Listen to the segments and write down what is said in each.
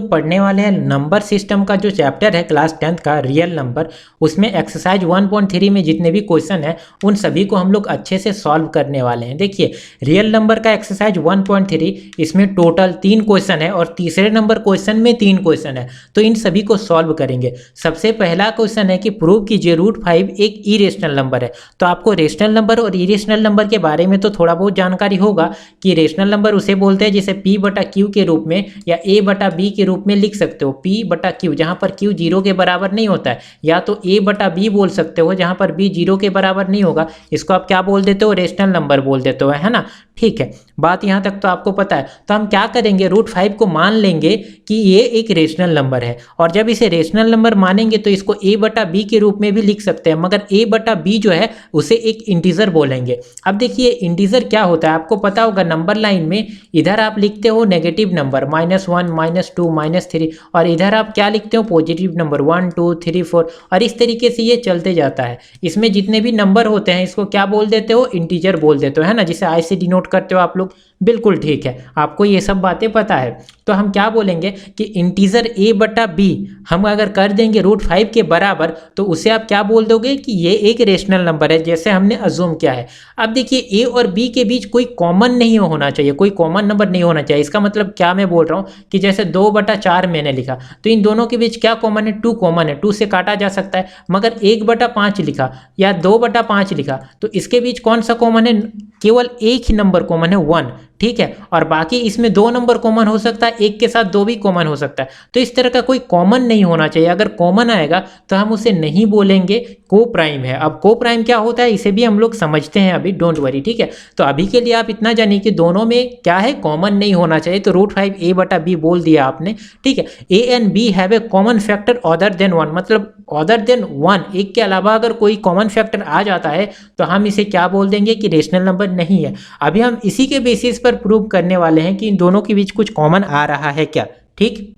पढ़ने वाले हैं नंबर सिस्टम का जो चैप्टर है क्लास 10th का रियल नंबर, उसमें एक्सरसाइज 1.3 में जितने भी क्वेश्चन हैं उन सभी को हम लोग अच्छे से सॉल्व करने वाले हैं। देखिए रियल नंबर का एक्सरसाइज 1.3, इसमें टोटल 3 क्वेश्चन है और तीसरे नंबर क्वेश्चन में 3 क्वेश्चन है, तो इन सभी को सॉल्व करेंगे। सबसे पहला क्वेश्चन है कि प्रूव कीजिए √5 एक इरेशनल नंबर है। तो आपको रेशनल नंबर और इरेशनल नंबर के बारे में तो थोड़ा बहुत जानकारी होगा कि रेशनल नंबर उसे बोलते हैं जिसे P/Q के रूप में या A/B के रूप में लिख सकते हो। P/Q जहाँ पर Q 0 के बराबर नहीं होता है, या तो A/B बोल सकते हो जहाँ पर B 0 के बराबर नहीं होगा, इसको आप क्या बोल देते हो, रेशनल नंबर बोल देते हो, है ना। ठीक है, बात यहाँ तक तो आपको पता है। तो हम क्या करेंगे, √5 को मान लेंगे कि ये एक रेशनल नंबर है, और जब इसे रेशनल नंबर मानेंगे तो इसको A/B के रूप में भी लिख सकते हैं, मगर A/B जो है उसे एक इंटीजर बोलेंगे। अब देखिए इंटीजर क्या होता है, आपको पता होगा नंबर लाइन में इधर आप लिखते हो नेगेटिव नंबर -1 -2 -3, और इधर आप क्या लिखते हो, पॉजिटिव नंबर 1 2 3 4, और इस तरीके से ये चलते जाता है। इसमें जितने भी नंबर होते हैं इसको क्या बोल देते हो, इंटीजर बोल देते हो, है ना, जिसे आई से डिनोट करते हो आप लोग। बिल्कुल ठीक है, आपको ये सब बातें पता है। तो हम क्या बोलेंगे कि इंटीजर A/B हम अगर कर देंगे √5 के बराबर, तो उसे आप क्या बोल दोगे कि ये एक रेशनल नंबर है, जैसे हमने अज्यूम किया है। अब देखिए A और B के बीच कोई कॉमन नहीं होना चाहिए, कोई कॉमन नंबर नहीं होना चाहिए। इसका मतलब क्या मैं बोल रहा हूँ कि जैसे 2/4 मैंने लिखा, तो इन दोनों के बीच क्या कॉमन है, 2 कॉमन है, 2 से काटा जा सकता है। मगर 1/5 लिखा या 2/5 लिखा, तो इसके बीच कौन सा कॉमन है, केवल एक ही नंबर कॉमन है, 1। ठीक है, और बाकी इसमें 2 नंबर कॉमन हो सकता है, एक के साथ 2 भी कॉमन हो सकता है। तो इस तरह का कोई कॉमन नहीं होना चाहिए। अगर कॉमन आएगा तो हम उसे नहीं बोलेंगे को प्राइम है। अब को प्राइम क्या होता है इसे भी हम लोग समझते हैं अभी, डोंट वरी। ठीक है, तो अभी के लिए आप इतना जानिए कि दोनों में क्या है, कॉमन नहीं होना चाहिए। तो √5 A/B बोल दिया आपने। ठीक है, A and B have A common factor other than 1, मतलब अदर देन 1, एक के अलावा अगर कोई कॉमन फैक्टर आ जाता है तो हम इसे क्या बोल देंगे कि रेशनल नंबर नहीं है। अभी हम इसी के बेसिस पर प्रूव करने वाले हैं कि इन दोनों के बीच कुछ कॉमन आ रहा है क्या। ठीक,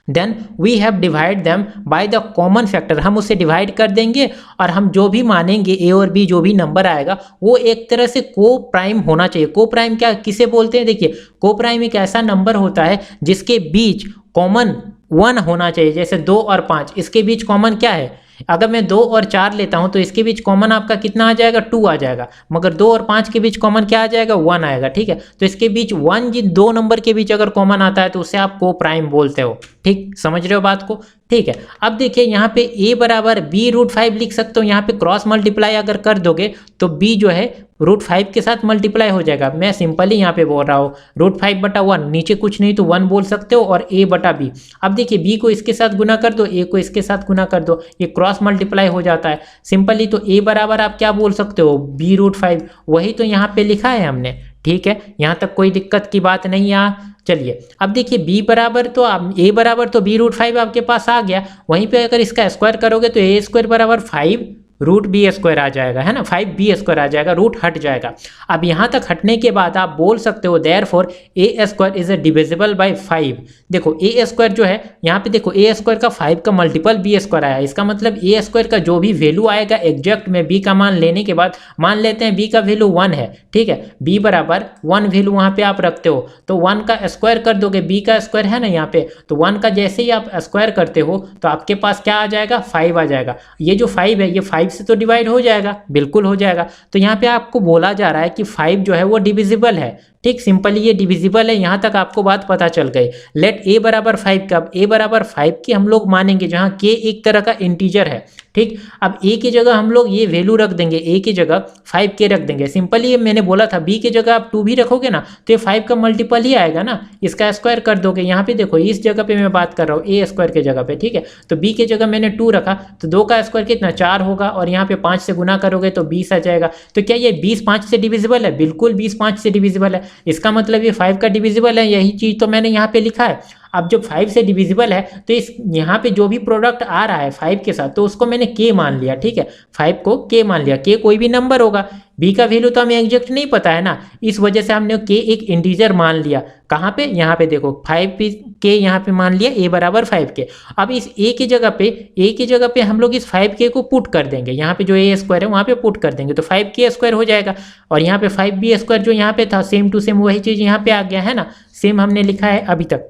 then we have divide them by the common factor, हम उसे डिवाइड कर देंगे और हम जो भी मानेंगे A और B जो भी नंबर आएगा वो एक तरह से को प्राइम होना चाहिए। को प्राइम क्या किसे बोलते हैं, देखिए को प्राइम एक ऐसा नंबर होता है जिसके बीच कॉमन 1 होना चाहिए। जैसे 2 और 5, इसके बीच कॉमन क्या है, अगर मैं 2 और 4 लेता हूं तो इसके बीच कॉमन आपका कितना आ जाएगा, 2 आ जाएगा। मगर 2 और 5 के बीच कॉमन क्या आ जाएगा, 1 आएगा। ठीक है, तो इसके बीच 1 जिन 2 नंबर के बीच अगर कॉमन आता है तो उसे आप को प्राइम बोलते हो। ठीक, समझ रहे हो बात को। ठीक है, अब देखिए यहाँ पे A/B √5 लिख सकते हो। यहाँ पे क्रॉस मल्टीप्लाई अगर कर दोगे तो B जो है √5 के साथ मल्टीप्लाई हो जाएगा। मैं सिंपली यहाँ पे बोल रहा हूँ √5/1, नीचे कुछ नहीं तो 1 बोल सकते हो, और A/B। अब देखिए B को इसके साथ गुना कर दो, A को इसके साथ गुना कर दो, ये क्रॉस मल्टीप्लाई हो जाता है सिंपली। तो A बराबर आप क्या बोल सकते हो, B √5, वही तो यहाँ पे लिखा है हमने। ठीक है, यहाँ तक कोई दिक्कत की बात नहीं। यहाँ चलिए अब देखिए B बराबर तो आप A बराबर तो B √5 आपके पास आ गया। वहीं पे अगर इसका स्क्वायर करोगे तो A² बराबर 5 √B² आ जाएगा, है ना, 5B² आ जाएगा, रूट हट जाएगा। अब यहाँ तक हटने के बाद आप बोल सकते हो therefore A² is divisible by 5। देखो A² जो है यहाँ पे देखो A² का 5 का मल्टीपल B² आया, इसका मतलब A² का जो भी वैल्यू आएगा एग्जैक्ट में B का मान लेने के बाद, मान लेते हैं B का वैल्यू 1 है। ठीक है, B बराबर 1 वैल्यू वहाँ पे आप रखते हो तो 1 का स्क्वायर कर दोगे, B का स्क्वायर है ना यहाँ पे, तो 1 का जैसे ही आप स्क्वायर करते हो तो आपके पास क्या आ जाएगा, 5 आ जाएगा। ये जो 5 है ये 5 से तो डिवाइड हो जाएगा, बिल्कुल हो जाएगा। तो यहाँ पे आपको बोला जा रहा है कि 5 जो है वो डिविजिबल है। ठीक, सिंपली ये डिविजिबल है, यहाँ तक आपको बात पता चल गई। लेट A बराबर 5 का, अब A बराबर 5 की हम लोग मानेंगे जहाँ K एक तरह का इंटीजर है। ठीक, अब A की जगह हम लोग ये वैल्यू रख देंगे, A की जगह 5K रख देंगे। सिंपली ये मैंने बोला था B की जगह आप 2 भी रखोगे ना तो ये 5 का मल्टीपल ही आएगा ना, इसका स्क्वायर कर दोगे। यहाँ पे देखो इस जगह पे मैं बात कर रहा हूँ A² के जगह पे। ठीक है, तो B की जगह मैंने 2 रखा तो 2 का स्क्वायर कितना, 4 होगा, और यहाँ पे 5 से गुना करोगे तो 20 आ जाएगा। तो क्या ये 20 5 से डिविजिबल है, बिल्कुल 20 5 से डिविजिबल है। इसका मतलब ये 5 का डिविजिबल है, यही चीज तो मैंने यहाँ पे लिखा है। अब जब 5 से डिविजिबल है तो इस यहाँ पे जो भी प्रोडक्ट आ रहा है 5 के साथ तो उसको मैंने K मान लिया। ठीक है, 5 को K मान लिया, K कोई भी नंबर होगा, B का वैल्यू तो हमें एग्जैक्ट नहीं पता है ना, इस वजह से हमने K एक इंटीजर मान लिया। कहाँ पे, यहाँ पे देखो 5K यहाँ पे मान लिया, A बराबर 5K। अब इस A की जगह पे हम लोग इस 5K को पुट कर देंगे, यहाँ पे जो A² है वहाँ पे पुट कर देंगे तो 5K² हो जाएगा, और यहाँ पे 5B² जो यहाँ पे था सेम टू सेम वही चीज़ यहाँ पे आ गया है ना, सेम हमने लिखा है अभी तक।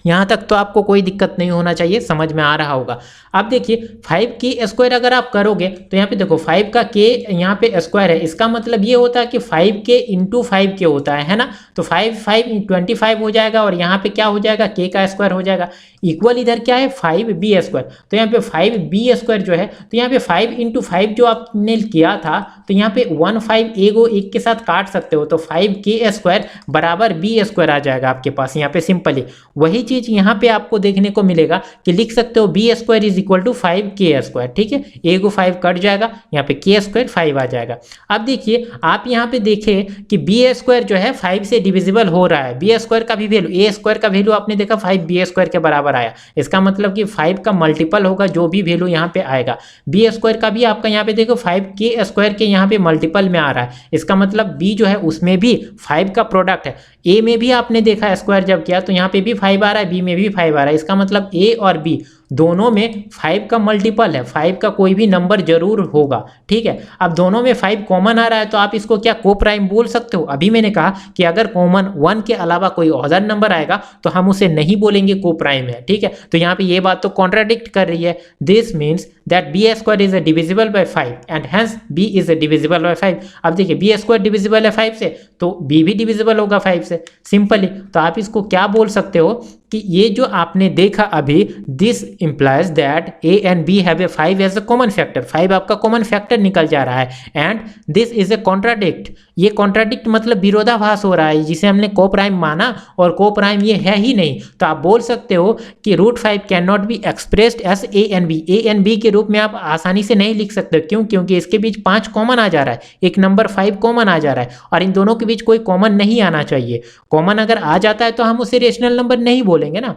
यहाँ तक तो आपको कोई दिक्कत नहीं होना चाहिए, समझ में आ रहा होगा। अब देखिए 5 के स्क्वायर अगर आप करोगे तो यहाँ पे देखो 5 का के यहाँ पे स्क्वायर है, इसका मतलब ये होता है कि 5 के इंटू 5 के होता है ना। तो 5 25 हो जाएगा और यहाँ पे क्या हो जाएगा, के का स्क्वायर हो जाएगा। इक्वल इधर क्या है 5b स्क्वायर, तो यहाँ पे 5b स्क्वायर जो है, तो यहाँ पे 5 इंटू 5 जो आपने किया था, तो यहाँ पे 1 5 एक के साथ काट सकते हो, तो 5k स्क्वायर बराबर b स्क्वायर आ जाएगा आपके पास यहाँ पे सिंपली। वही चीज यहाँ पे आपको देखने को मिलेगा कि लिख सकते हो b square is equal to 5k square, ठीक है। एगो 5 कट जाएगा, यहाँ पे k स्क्वायर 5 आ जाएगा। अब देखिए आप यहाँ पे देखें कि b स्क्वायर जो है 5 से डिविजिबल हो रहा है। b स्क्वायर का भी वैल्यू, a स्क्वायर का वैल्यू आपने देखा 5b स्क्वायर के बराबर आया, इसका मतलब कि 5 का मल्टीपल होगा जो भी वैल्यू यहाँ पे आएगा। b स्क्वायर का भी आपका यहाँ पे देखो 5k स्क्वायर के यहाँ पे मल्टीपल में आ रहा है, इसका मतलब b जो है उसमें भी 5 का प्रोडक्ट है। a में भी आपने देखा स्क्वायर जब किया तो यहाँ पे भी 5 आ रहा है, b में भी 5 आ रहा है, इसका मतलब a और b दोनों में 5 का मल्टीपल है, 5 का कोई भी नंबर जरूर होगा, ठीक है। अब दोनों में 5 कॉमन आ रहा है तो आप इसको क्या को प्राइम बोल सकते हो। अभी मैंने कहा कि अगर कॉमन 1 के अलावा कोई अदर नंबर आएगा तो हम उसे नहीं बोलेंगे को प्राइम है, ठीक है। तो यहाँ पे ये बात तो कॉन्ट्राडिक्ट कर रही है। This means that b square is divisible by 5 and hence b is divisible by 5। अब देखिए b स्क्वायर डिविजिबल है 5 से तो b भी डिविजिबल होगा 5 से सिंपली। तो आप इसको क्या बोल सकते हो कि ये जो आपने देखा अभी, this implies that a and b have a 5 as a common factor, 5 आपका कॉमन फैक्टर निकल जा रहा है। And this is a contradict, ये कॉन्ट्राडिक्ट मतलब विरोधाभास हो रहा है, जिसे हमने को प्राइम माना और को प्राइम ये है ही नहीं। तो आप बोल सकते हो कि √5 can not be expressed as a and b के रूप में आप आसानी से नहीं लिख सकते। क्यों? क्योंकि इसके बीच 5 कॉमन आ जा रहा है, एक नंबर 5 कॉमन आ जा रहा है और इन दोनों के बीच कोई कॉमन नहीं आना चाहिए। कॉमन अगर आ जाता है तो हम उसे रेशनल नंबर नहीं बोलेंगे ना,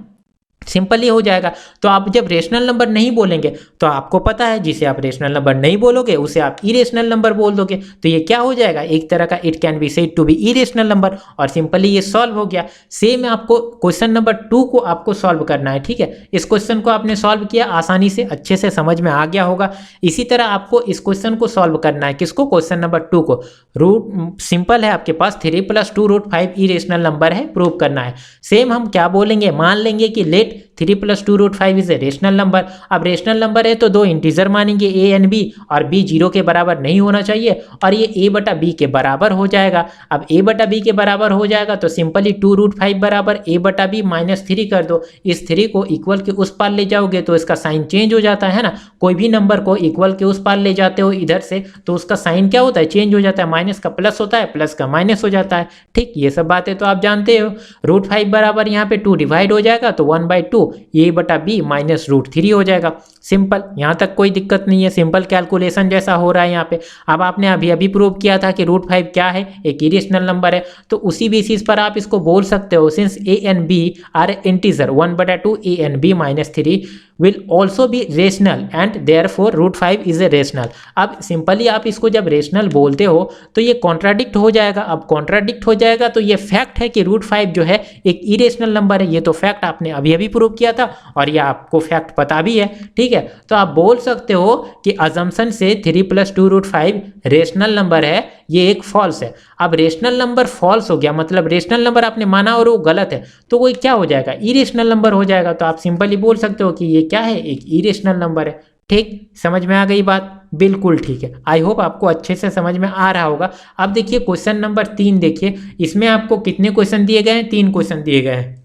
सिंपल ही हो जाएगा। तो आप जब रेशनल नंबर नहीं बोलेंगे तो आपको पता है जिसे आप रेशनल नंबर नहीं बोलोगे उसे आप इरेशनल नंबर बोल दोगे, तो ये क्या हो जाएगा, एक तरह का it can be said to be irrational number और सिंपली ये सॉल्व हो गया। सेम आपको क्वेश्चन नंबर 2 को आपको सॉल्व करना है, ठीक है। इस क्वेश्चन को आपने सॉल्व किया आसानी से, अच्छे से समझ में आ गया होगा। इसी तरह आपको इस क्वेश्चन को सॉल्व करना है, किसको, क्वेश्चन नंबर 2 को। रूट सिंपल है, आपके पास 3 + 2 √5 इरेशनल नंबर है, प्रूव करना है। सेम हम क्या बोलेंगे, मान लेंगे कि let 3 + 2 √5 is a rational number. अब रेशनल नंबर है तो दो इंटीजर मानेंगे a एंड b, और b 0 के बराबर नहीं होना चाहिए और ये a/b के बराबर हो जाएगा। अब a/b के बराबर हो जाएगा तो सिंपली 2 √5 बराबर a/b -3 कर दो। इस 3 को इक्वल के उस पार ले जाओगे तो इसका साइन चेंज हो जाता है ना, कोई भी नंबर को इक्वल के उस पार ले जाते हो इधर से तो उसका साइन क्या होता है, चेंज हो जाता है, माइनस का प्लस होता है, प्लस का माइनस हो जाता है, ठीक। ये सब बातें तो आप जानते हो। √5 बराबर यहाँ पे 2 डिवाइड हो जाएगा तो 1/2 a/b -√3 हो जाएगा। सिंपल, यहाँ तक कोई दिक्कत नहीं है, सिंपल कैलकुलेशन जैसा हो रहा है यहाँ पे। अब आपने अभी प्रूव किया था कि √5 क्या है, एक इरेशनल नंबर है, तो उसी बेसिस पर आप इसको बोल सकते हो since a and b are integer 1/2 a and b -3 will also be rational and therefore √5 is a rational। अब सिंपली आप इसको जब रेशनल बोलते हो तो ये कॉन्ट्राडिक्ट हो जाएगा। अब कॉन्ट्राडिक्ट हो जाएगा तो ये फैक्ट है कि √5 जो है एक इरेशनल नंबर है, ये तो फैक्ट आपने अभी प्रूव किया था और ये आपको फैक्ट पता भी है, ठीक है। तो आप बोल सकते हो कि अजम्पशन से 3 + 2 √5 रेशनल नंबर है, ये एक फॉल्स है। अब रेशनल नंबर फॉल्स हो गया मतलब रेशनल नंबर आपने माना और वो गलत है, तो वो क्या हो जाएगा, इरेशनल नंबर हो जाएगा। तो आप सिंपली बोल सकते हो कि ये क्या है, एक इरेशनल नंबर है, ठीक। समझ में आ गई बात, बिल्कुल ठीक है। आई होप आपको अच्छे से समझ में आ रहा होगा। अब देखिए क्वेश्चन नंबर 3 देखिए, इसमें आपको कितने क्वेश्चन दिए गए हैं, 3 क्वेश्चन दिए गए हैं।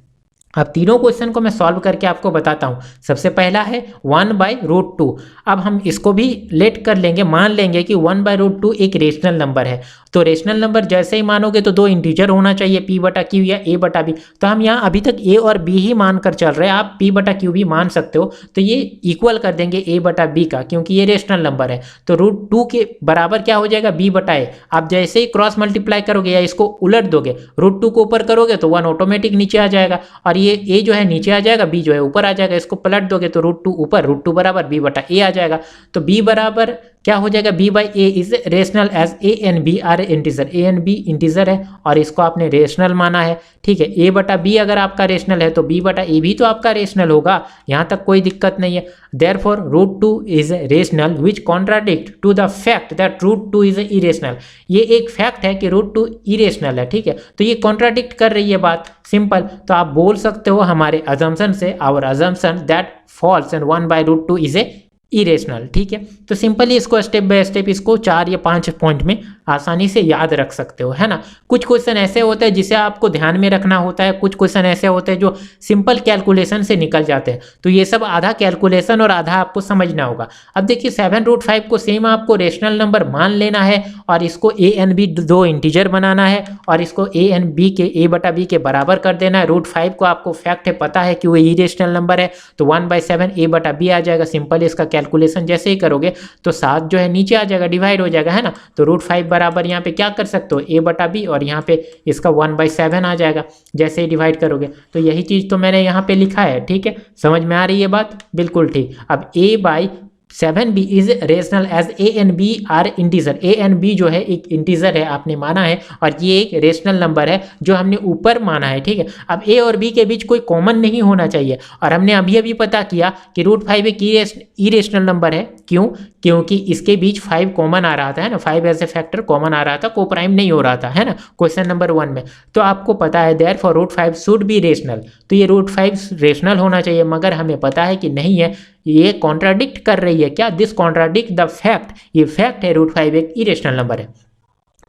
अब तीनों क्वेश्चन को मैं सॉल्व करके आपको बताता हूं। सबसे पहला है 1/√2। अब हम इसको भी लेट कर लेंगे, मान लेंगे कि 1/√2 एक रेशनल नंबर है। तो रेशनल नंबर जैसे ही मानोगे तो दो इंटीजर होना चाहिए, p/q या a/b। तो हम यहाँ अभी तक a और b ही मान कर चल रहे हैं, आप p/q भी मान सकते हो। तो ये इक्वल कर देंगे a/b का, क्योंकि ये रेशनल नंबर है। तो √2 के बराबर क्या हो जाएगा, b/a। आप जैसे ही क्रॉस मल्टीप्लाई करोगे या इसको उलट दोगे, √2 को ऊपर करोगे तो 1 ऑटोमेटिक नीचे आ जाएगा और ये a जो है नीचे आ जाएगा, b जो है ऊपर आ जाएगा। इसको पलट दोगे तो √2 ऊपर, √2 बराबर b/a आ जाएगा। तो b बराबर क्या हो जाएगा, b by a is rational as a and b are integer, a and b integer है और इसको आपने रेशनल माना है, ठीक है। a बटा b अगर आपका रेशनल है तो b बटा a भी तो आपका रेशनल होगा, यहाँ तक कोई दिक्कत नहीं है। Therefore √2 is rational which contradict to the fact that √2 is irrational. ये एक फैक्ट है कि √2 इरेशनल है, ठीक है, तो ये कॉन्ट्राडिक्ट कर रही है बात, सिंपल। तो आप बोल सकते हो हमारे अजम्पशन से, our assumption that false and 1/√2 is a irrational, ठीक है। तो सिंपली इसको स्टेप बाय स्टेप इसको 4 या 5 पॉइंट में आसानी से याद रख सकते हो, है ना। कुछ क्वेश्चन ऐसे होते हैं जिसे आपको ध्यान में रखना होता है, कुछ क्वेश्चन ऐसे होते हैं जो सिंपल कैलकुलेशन से निकल जाते हैं, तो ये सब आधा कैलकुलेशन और आधा आपको समझना होगा। अब देखिए 7√5 को सेम आपको रेशनल नंबर मान लेना है और इसको a एंड b दो इंटीजर बनाना है और इसको a एंड b के a बटा b के बराबर कर देना है। √5 को आपको फैक्ट है पता है कि वो इरेशनल नंबर है, तो 1/7 a बटा b आ जाएगा। सिंपल इसका कैलकुलेशन जैसे ही करोगे तो 7 जो है नीचे आ जाएगा, डिवाइड हो जाएगा, है ना। तो √5 बराबर यहाँ पे क्या कर सकते हो, a बटा b और यहाँ पे इसका 1/7 आ जाएगा जैसे ही डिवाइड करोगे। तो यही चीज़ तो मैंने यहाँ पे लिखा है, ठीक है, समझ में आ रही है बात, बिल्कुल ठीक। अब a/7b is rational as a and b are integer, a and b जो है एक इंटीजर है आपने माना है और ये एक रेशनल नंबर है जो हमने ऊपर माना है, ठीक है। अब a और b के बीच कोई कॉमन नहीं होना चाहिए और हमने अभी अभी पता किया कि √5 एक इरेशनल नंबर है, क्यों, क्योंकि इसके बीच 5 कॉमन आ रहा था, है ना, 5 एज ए फैक्टर कॉमन आ रहा था, को प्राइम नहीं हो रहा था, है ना, क्वेश्चन नंबर 1 में। तो आपको पता है देयरफॉर √5 शुड बी रेशनल, तो ये √5 रेशनल होना चाहिए, मगर हमें पता है कि नहीं है, ये कॉन्ट्राडिक्ट कर रही है, क्या, दिस कॉन्ट्राडिक्ट द फैक्ट, ये फैक्ट है √5 एक इरेशनल नंबर है,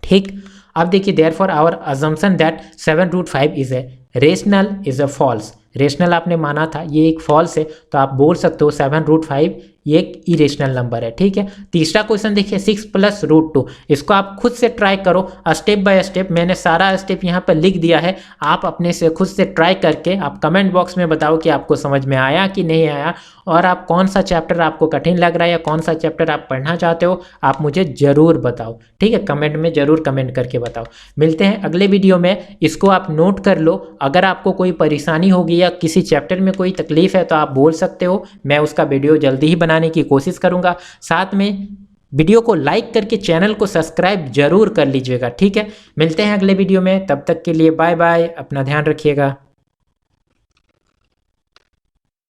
ठीक। अब देखिए therefore our assumption that 7√5 is a rational is a false, rational आपने माना था, ये एक फॉल्स है, तो आप बोल सकते हो 7√5 ये एक इरेशनल नंबर है, ठीक है। तीसरा क्वेश्चन देखिए 6 + √2, इसको आप खुद से ट्राई करो स्टेप बाय स्टेप, मैंने सारा स्टेप यहाँ पर लिख दिया है, आप अपने से खुद से ट्राई करके आप कमेंट बॉक्स में बताओ कि आपको समझ में आया कि नहीं आया और आप कौन सा चैप्टर आपको कठिन लग रहा है या कौन सा चैप्टर आप पढ़ना चाहते हो, आप मुझे ज़रूर बताओ, ठीक है, कमेंट में ज़रूर कमेंट करके बताओ। मिलते हैं अगले वीडियो में, इसको आप नोट कर लो, अगर आपको कोई परेशानी होगी या किसी चैप्टर में कोई तकलीफ है तो आप बोल सकते हो, मैं उसका वीडियो जल्दी ही बनाने की कोशिश करूंगा। साथ में वीडियो को लाइक करके चैनल को सब्सक्राइब जरूर कर लीजिएगा, ठीक है। मिलते हैं अगले वीडियो में, तब तक के लिए बाय बाय, अपना ध्यान रखिएगा।